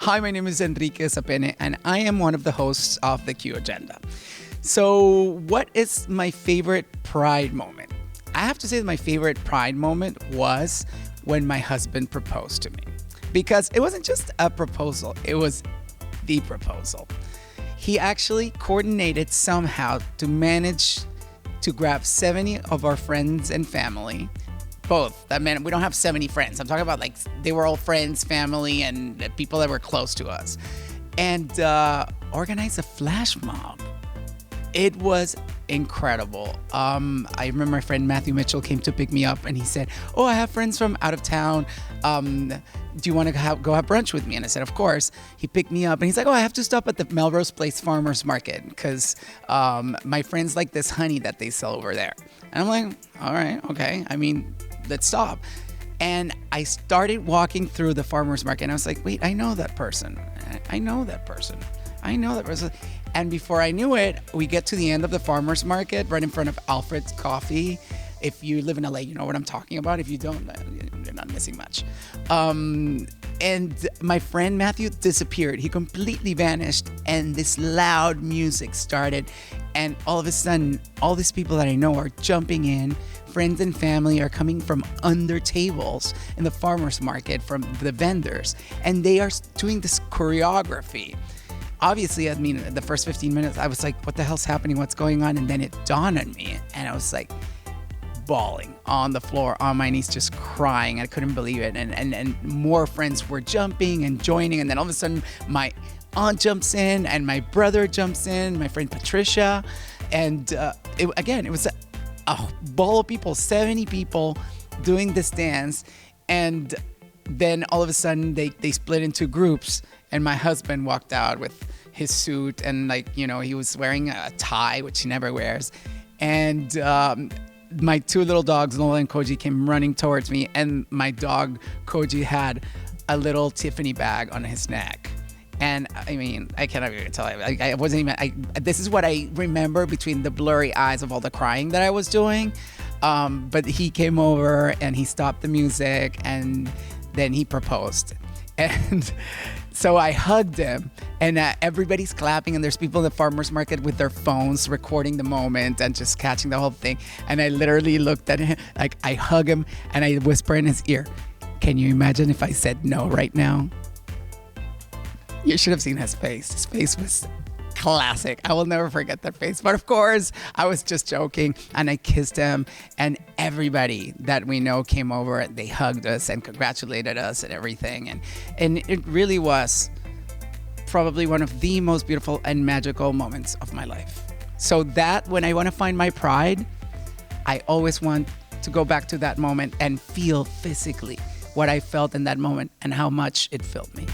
Hi, my name is Enrique Sapene, and I am one of the hosts of the Q Agenda. So, what is my favorite pride moment? I have to say that my favorite pride moment was when my husband proposed to me. Because it wasn't just a proposal, it was the proposal. He actually coordinated somehow to manage to grab 70 of our friends and family. Both. That meant we don't have 70 friends. I'm talking about like they were all friends, family, and people that were close to us. And organize a flash mob. It was incredible. I remember my friend Matthew Mitchell came to pick me up and he said, "Oh, I have friends from out of town. Do you want to go have brunch with me?" And I said, "Of course." He picked me up and he's like, "Oh, I have to stop at the Melrose Place Farmers Market because my friends like this honey that they sell over there." And I'm like, "All right, okay. I mean, let's stop." And I started walking through the farmer's market and I was like, wait, I know that person. I know that person. And before I knew it, we get to the end of the farmer's market right in front of Alfred's Coffee. If you live in LA, you know what I'm talking about. If you don't, you're not missing much. And my friend Matthew disappeared. He completely vanished and this loud music started. And all of a sudden, all these people that I know are jumping in. Friends and family are coming from under tables in the farmer's market from the vendors. And they are doing this choreography. Obviously, I mean, the first 15 minutes, I was like, what the hell's happening? What's going on? And then it dawned on me. And I was like, bawling on the floor, on my knees, just crying. I couldn't believe it. And more friends were jumping and joining. And then all of a sudden, my aunt jumps in and my brother jumps in, my friend Patricia. And it was a ball of people, 70 people doing this dance. And then all of a sudden, they split into groups. And my husband walked out with his suit and he was wearing a tie, which he never wears. And my two little dogs, Lola and Koji, came running towards me. And my dog, Koji, had a little Tiffany bag on his neck. And I mean, I cannot even tell you. I wasn't even, this is what I remember between the blurry eyes of all the crying that I was doing. But he came over and he stopped the music and then he proposed. And so I hugged him and everybody's clapping and there's people in the farmer's market with their phones recording the moment and just catching the whole thing. And I literally looked at him, like I hug him and I whisper in his ear, "Can you imagine if I said no right now?" You should have seen his face. His face was classic. I will never forget that face. But of course, I was just joking and I kissed him and everybody that we know came over. They hugged us and congratulated us and everything. And it really was probably one of the most beautiful and magical moments of my life. So that when I want to find my pride, I always want to go back to that moment and feel physically what I felt in that moment and how much it filled me.